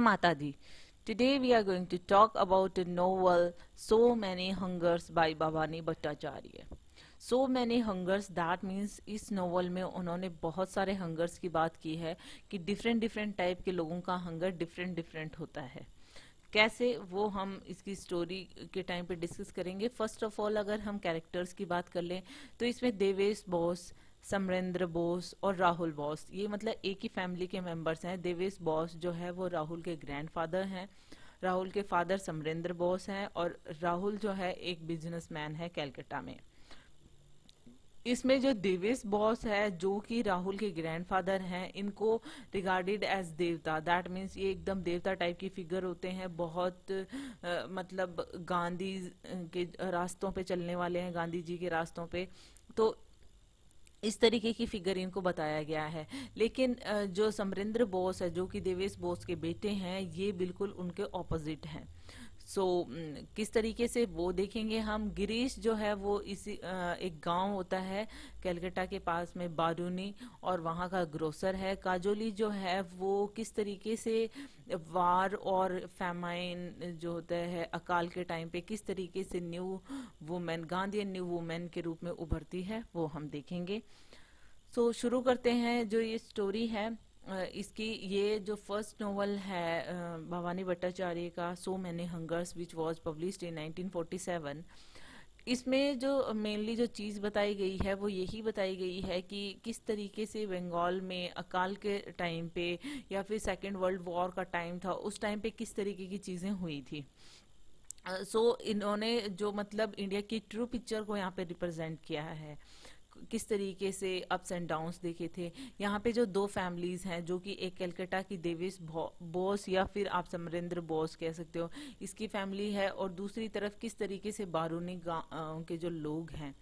Mata Di. Today we are going to talk about a novel So Many Hungers by Bhavani Bhattacharya. So many hungers that means इस novel में उन्होंने बहुत सारे hungers की बात की है कि डिफरेंट डिफरेंट टाइप के लोगों का हंगर डिफरेंट डिफरेंट होता है। कैसे, वो हम इसकी स्टोरी के टाइम पे डिस्कस करेंगे। फर्स्ट ऑफ ऑल अगर हम कैरेक्टर्स की बात कर लें तो इसमें देवेश बोस, समरेंद्र बोस और राहुल बोस, ये मतलब एक ही फैमिली के मेंबर्स हैं। देवेश बोस जो है वो राहुल के ग्रैंडफादर हैं, राहुल के फादर समरेंद्र बोस हैं और राहुल जो है एक बिजनेसमैन है कलकत्ता में। इसमें जो देवेश बॉस है जो कि राहुल के ग्रैंडफादर हैं, इनको रिगार्डेड एज देवता, दैट मीन्स ये एकदम देवता टाइप की फिगर होते हैं। बहुत मतलब गांधी के रास्तों पे चलने वाले हैं, गांधी जी के रास्तों पे। तो इस तरीके की फिगर इनको बताया गया है। लेकिन जो समरेंद्र बोस है जो कि देवेश बोस के बेटे हैं, ये बिल्कुल उनके ऑपोजिट हैं। किस तरीके से वो देखेंगे हम। गिरीश जो है वो इसी एक गांव होता है कलकत्ता के पास में बारूनी, और वहाँ का ग्रोसर है। काजोली जो है वो किस तरीके से वार और फैमाइन जो होता है अकाल के टाइम पे किस तरीके से new women, Gandhian new women के रूप में उभरती है, वो हम देखेंगे। शुरू करते हैं। जो ये स्टोरी है इसकी, ये जो फर्स्ट नोवेल है भवानी भट्टाचार्य का, so many hungers, which was published in 1947। इसमें जो मेनली जो चीज़ बताई गई है वो यही बताई गई है कि किस तरीके से बंगाल में अकाल के टाइम पे या फिर सेकेंड वर्ल्ड वॉर का टाइम था, उस टाइम पे किस तरीके की चीज़ें हुई थी। इन्होंने जो मतलब इंडिया की ट्रू पिक्चर को यहाँ पे रिप्रेजेंट किया है, किस तरीके से अप्स एंड डाउन्स देखे थे। यहाँ पे जो दो फैमिलीज हैं, जो कि एक कलकत्ता की देवेश बोस या फिर आप समरेंद्र बोस कह सकते हो, इसकी फैमिली है, और दूसरी तरफ किस तरीके से बारूनी गांव के जो लोग हैं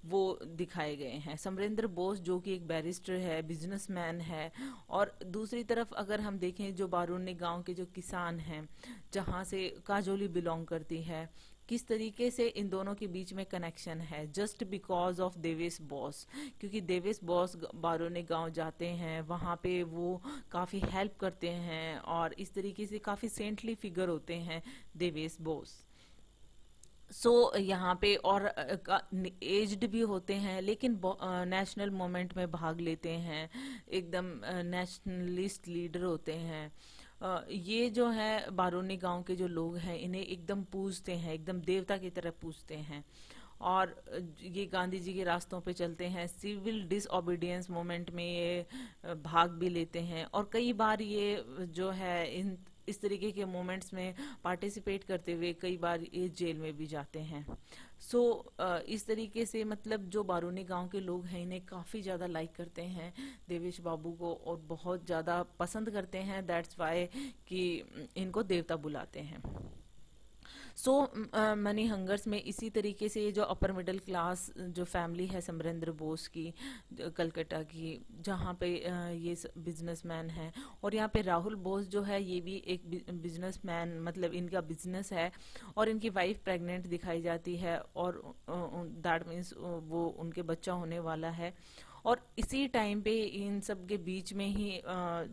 वो दिखाए गए हैं। समरेंद्र बोस जो कि एक बैरिस्टर है, बिजनेसमैन है, और दूसरी तरफ अगर हम देखें जो बारूनी गांव के जो किसान हैं, जहाँ से काजोली बिलोंग करती है, किस तरीके से इन दोनों के बीच में कनेक्शन है just because of Devesh boss. क्योंकि देवेश बॉस बारूनी गांव जाते हैं, वहाँ पे वो काफ़ी हेल्प करते हैं और इस तरीके से काफ़ी सेंटली फिगर होते हैं देवेश बॉस। यहाँ पे और एज्ड भी होते हैं, लेकिन नेशनल मूवमेंट में भाग लेते हैं, एकदम नेशनलिस्ट लीडर होते हैं। ये जो है बारूनी गांव के जो लोग हैं, इन्हें एकदम पूजते हैं, एकदम देवता की तरह पूजते हैं, और ये गांधी जी के रास्तों पे चलते हैं। सिविल डिसओबीडियंस मूवमेंट में ये भाग भी लेते हैं, और कई बार ये जो है इस तरीके के मोमेंट्स में पार्टिसिपेट करते हुए कई बार ये जेल में भी जाते हैं। इस तरीके से मतलब जो बारूनी गांव के लोग हैं, इन्हें काफ़ी ज़्यादा लाइक करते हैं देवेश बाबू को, और बहुत ज़्यादा पसंद करते हैं। दैट्स वाई कि इनको देवता बुलाते हैं। मनी हंगर्स में इसी तरीके से ये जो अपर मिडिल क्लास जो फैमिली है समरेंद्र बोस की, कलकत्ता की, जहाँ पे ये बिजनेसमैन है, और यहाँ पे राहुल बोस जो है ये भी एक बिजनेसमैन, मतलब इनका बिजनेस है, और इनकी वाइफ प्रेग्नेंट दिखाई जाती है, और दैट मीन्स वो उनके बच्चा होने वाला है। और इसी टाइम पे इन सब के बीच में ही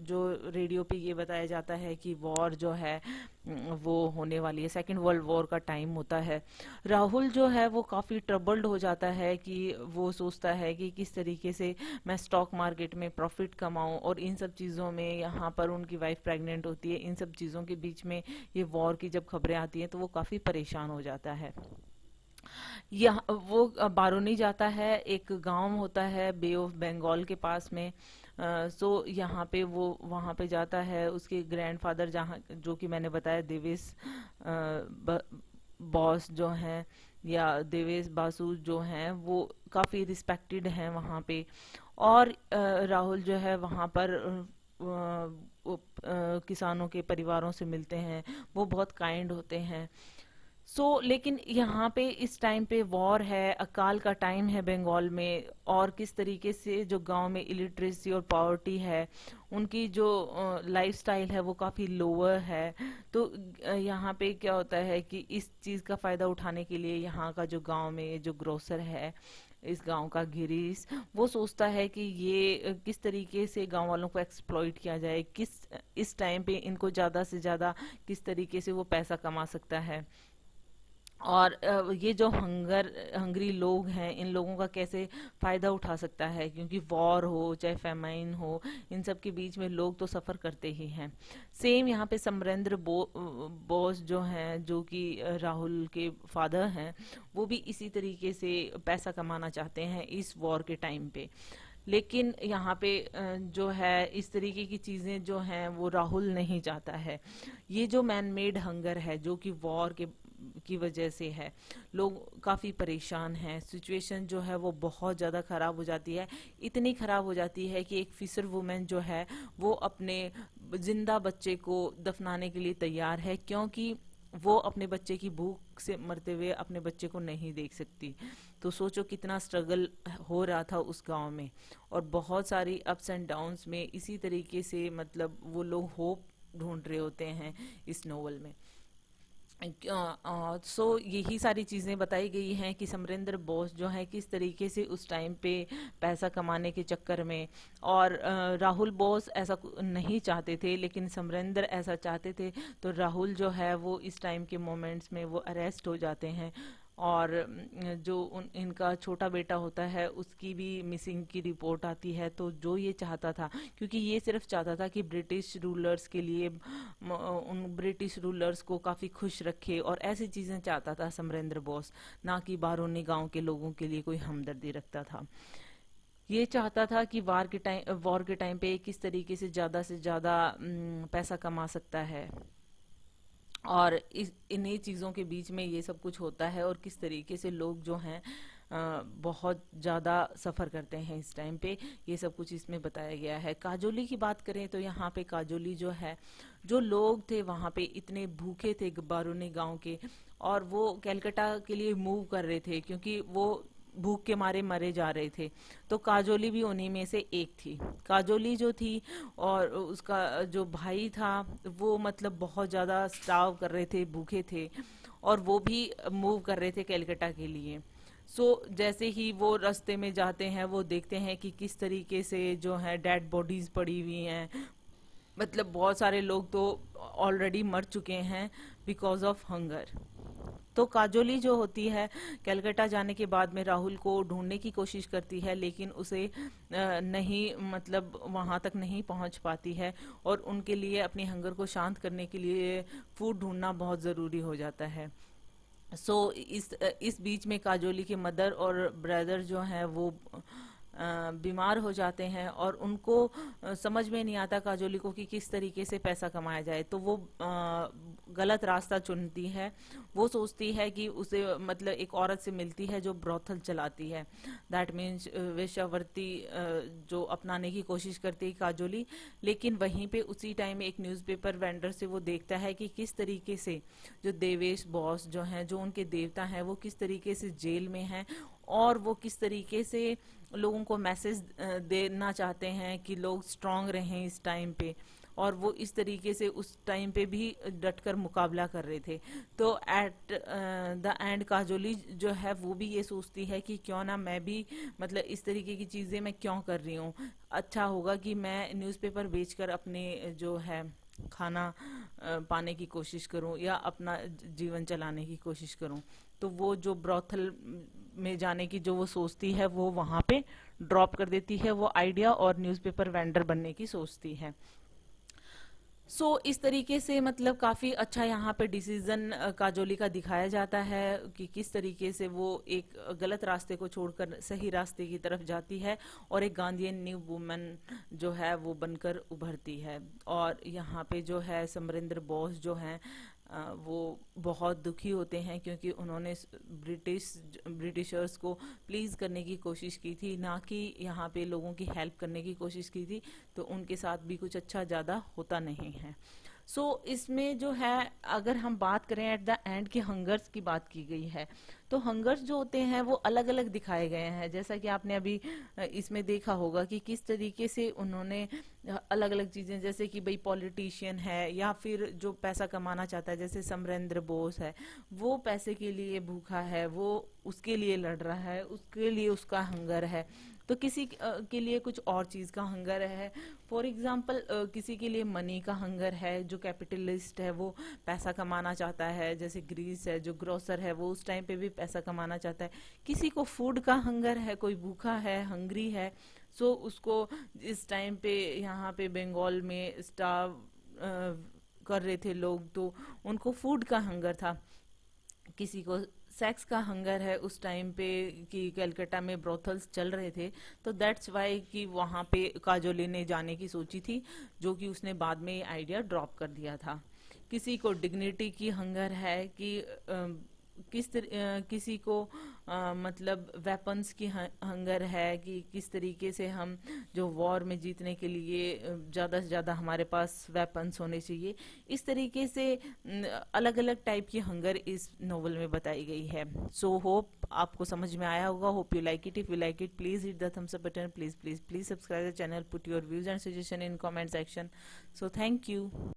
जो रेडियो पे ये बताया जाता है कि वॉर जो है वो होने वाली है, सेकेंड वर्ल्ड वॉर का टाइम होता है। राहुल जो है वो काफ़ी ट्रबल्ड हो जाता है कि वो सोचता है कि किस तरीके से मैं स्टॉक मार्केट में प्रॉफिट कमाऊं, और इन सब चीज़ों में यहाँ पर उनकी वाइफ प्रेग्नेंट होती है, इन सब चीज़ों के बीच में ये वॉर की जब खबरें आती हैं तो वो काफ़ी परेशान हो जाता है। यहाँ वो बारूनी जाता है, एक गांव होता है बे ऑफ बंगाल के पास में। यहाँ पे वो वहाँ पे जाता है, उसके ग्रैंडफादर जहाँ जो कि मैंने बताया देवेश बॉस जो हैं या देवेश बासु जो हैं, वो काफ़ी रिस्पेक्टेड हैं वहाँ पे। और राहुल जो है वहाँ पर किसानों के परिवारों से मिलते हैं, वो बहुत काइंड होते हैं। लेकिन यहाँ पे इस टाइम पे वॉर है, अकाल का टाइम है बंगाल में, और किस तरीके से जो गांव में इलिटरेसी और पॉवर्टी है, उनकी जो लाइफस्टाइल है वो काफ़ी लोअर है। यहाँ पे क्या होता है कि इस चीज़ का फ़ायदा उठाने के लिए यहाँ का जो गांव में जो ग्रोसर है, इस गांव का गिरीश, वो सोचता है कि ये किस तरीके से गांव वालों को एक्सप्लॉइट किया जाए, किस इस टाइम पे इनको ज़्यादा से ज़्यादा किस तरीके से वो पैसा कमा सकता है। और ये जो हंगरी लोग हैं, इन लोगों का कैसे फ़ायदा उठा सकता है, क्योंकि वॉर हो चाहे फेमाइन हो, इन सब के बीच में लोग तो सफ़र करते ही हैं। सेम यहाँ पे समरेंद्र बोस जो हैं, जो कि राहुल के फादर हैं, वो भी इसी तरीके से पैसा कमाना चाहते हैं इस वॉर के टाइम पे। लेकिन यहाँ पे जो है इस तरीके की चीज़ें जो हैं वो राहुल नहीं चाहता है। ये जो मैन मेड हंगर है जो कि वॉर के की वजह से है, लोग काफ़ी परेशान हैं, सिचुएशन जो है वो बहुत ज़्यादा ख़राब हो जाती है। इतनी ख़राब हो जाती है कि एक फिशर वुमेन जो है वो अपने जिंदा बच्चे को दफनाने के लिए तैयार है, क्योंकि वो अपने बच्चे की भूख से मरते हुए अपने बच्चे को नहीं देख सकती। तो सोचो कितना स्ट्रगल हो रहा था उस गांव में, और बहुत सारी अप्स एंड डाउन्स में इसी तरीके से मतलब वो लोग होप ढूंढ रहे होते हैं इस नोवेल में। सो यही सारी चीज़ें बताई गई हैं कि समरेंद्र बोस जो है किस तरीके से उस टाइम पे पैसा कमाने के चक्कर में, और राहुल बोस ऐसा नहीं चाहते थे लेकिन समरेंद्र ऐसा चाहते थे, तो राहुल जो है वो इस टाइम के मोमेंट्स में वो अरेस्ट हो जाते हैं। और जो इनका छोटा बेटा होता है उसकी भी मिसिंग की रिपोर्ट आती है। तो जो ये चाहता था, क्योंकि ये सिर्फ चाहता था कि ब्रिटिश रूलर्स के लिए उन ब्रिटिश रूलर्स को काफ़ी खुश रखे और ऐसी चीज़ें चाहता था समरेंद्र बोस, ना कि बारूनी गांव के लोगों के लिए कोई हमदर्दी रखता था। ये चाहता था कि वॉर के टाइम पे किस तरीके से ज़्यादा पैसा कमा सकता है, और इस इन्हीं चीज़ों के बीच में ये सब कुछ होता है, और किस तरीके से लोग जो हैं बहुत ज़्यादा सफ़र करते हैं इस टाइम पे, ये सब कुछ इसमें बताया गया है। काजोली की बात करें तो यहाँ पे काजोली जो है, जो लोग थे वहाँ पे इतने भूखे थे बारूनी गांव के, और वो कलकत्ता के लिए मूव कर रहे थे क्योंकि वो भूख के मारे मरे जा रहे थे। तो काजोली भी उन्हीं में से एक थी। काजोली जो थी और उसका जो भाई था वो मतलब बहुत ज़्यादा स्टाव कर रहे थे, भूखे थे, और वो भी मूव कर रहे थे कलकत्ता के लिए। जैसे ही वो रास्ते में जाते हैं वो देखते हैं कि किस तरीके से जो है डेड बॉडीज पड़ी हुई हैं, मतलब बहुत सारे लोग तो ऑलरेडी मर चुके हैं बिकॉज ऑफ हंगर। तो काजोली जो होती है कलकत्ता जाने के बाद में राहुल को ढूंढने की कोशिश करती है, लेकिन उसे नहीं मतलब वहां तक नहीं पहुंच पाती है, और उनके लिए अपनी हंगर को शांत करने के लिए फूड ढूंढना बहुत ज़रूरी हो जाता है। इस बीच में काजोली के मदर और ब्रदर जो हैं वो बीमार हो जाते हैं, और उनको समझ में नहीं आता काजोली को कि किस तरीके से पैसा कमाया जाए। तो वो गलत रास्ता चुनती है। वो सोचती है कि उसे मतलब एक औरत से मिलती है जो ब्रोथल चलाती है, दैट मीन्स वेश्यावृत्ति जो अपनाने की कोशिश करती है काजोली। लेकिन वहीं पे उसी टाइम एक न्यूज़पेपर वेंडर से वो देखता है कि किस तरीके से जो देवेश बॉस जो हैं, जो उनके देवता हैं, वो किस तरीके से जेल में हैं, और वो किस तरीके से लोगों को मैसेज देना चाहते हैं कि लोग स्ट्रांग रहें इस टाइम पे, और वो इस तरीके से उस टाइम पे भी डटकर मुकाबला कर रहे थे। तो एट द एंड काजोली जो है वो भी ये सोचती है कि क्यों ना मैं भी मतलब इस तरीके की चीज़ें मैं क्यों कर रही हूँ, अच्छा होगा कि मैं न्यूज़पेपर बेचकर अपने जो है खाना पाने की कोशिश करूं या अपना जीवन चलाने की कोशिश करूं। तो वो जो ब्रॉथल में जाने की जो वो सोचती है वो वहाँ पे ड्रॉप कर देती है वो आइडिया, और न्यूज़पेपर वेंडर बनने की सोचती है। इस तरीके से मतलब काफ़ी अच्छा यहाँ पे डिसीजन काजोली का दिखाया जाता है कि किस तरीके से वो एक गलत रास्ते को छोड़कर सही रास्ते की तरफ जाती है, और एक गांधीयन न्यू वुमेन जो है वो बनकर उभरती है। और यहाँ पे जो है समरेंद्र बोस जो हैं वो बहुत दुखी होते हैं, क्योंकि उन्होंने ब्रिटिशर्स को प्लीज़ करने की कोशिश की थी, ना कि यहाँ पे लोगों की हेल्प करने की कोशिश की थी। तो उनके साथ भी कुछ अच्छा ज़्यादा होता नहीं है। सो इसमें जो है, अगर हम बात करें एट द एंड की हंगर्स की बात की गई है, तो हंगर्स जो होते हैं वो अलग अलग दिखाए गए हैं। जैसा कि आपने अभी इसमें देखा होगा कि किस तरीके से उन्होंने अलग अलग चीजें, जैसे कि भाई पॉलिटिशियन है या फिर जो पैसा कमाना चाहता है, जैसे समरेंद्र बोस है, वो पैसे के लिए भूखा है, वो उसके लिए लड़ रहा है, उसके लिए उसका हंगर है। तो किसी के लिए कुछ और चीज का हंगर है। फॉर एग्जाम्पल किसी के लिए मनी का हंगर है, जो कैपिटलिस्ट है वो पैसा कमाना चाहता है, जैसे ग्रीस है जो ग्रोसर है वो उस टाइम पे भी पैसा कमाना चाहता है। किसी को फूड का हंगर है, कोई भूखा है, हंग्री है, सो उसको इस टाइम पे यहाँ पे बंगाल में स्टाव कर रहे थे लोग, तो उनको फूड का हंगर था। किसी को सेक्स का हंगर है उस टाइम पे, कि कलकत्ता में ब्रोथल्स चल रहे थे, तो दैट्स वाई कि वहाँ पे काजोली ने जाने की सोची थी, जो कि उसने बाद में ये आइडिया ड्रॉप कर दिया था। किसी को डिग्निटी की हंगर है कि किसी को मतलब वेपन्स की हंगर है, कि किस तरीके से हम जो वॉर में जीतने के लिए ज़्यादा से ज़्यादा हमारे पास वेपन्स होने चाहिए। इस तरीके से अलग अलग टाइप की हंगर इस नॉवल में बताई गई है। सो होप आपको समझ में आया होगा। Hope you like it. If you like it, please hit the thumbs up button, please please please subscribe the channel, put your views and suggestion in comment section. So thank you.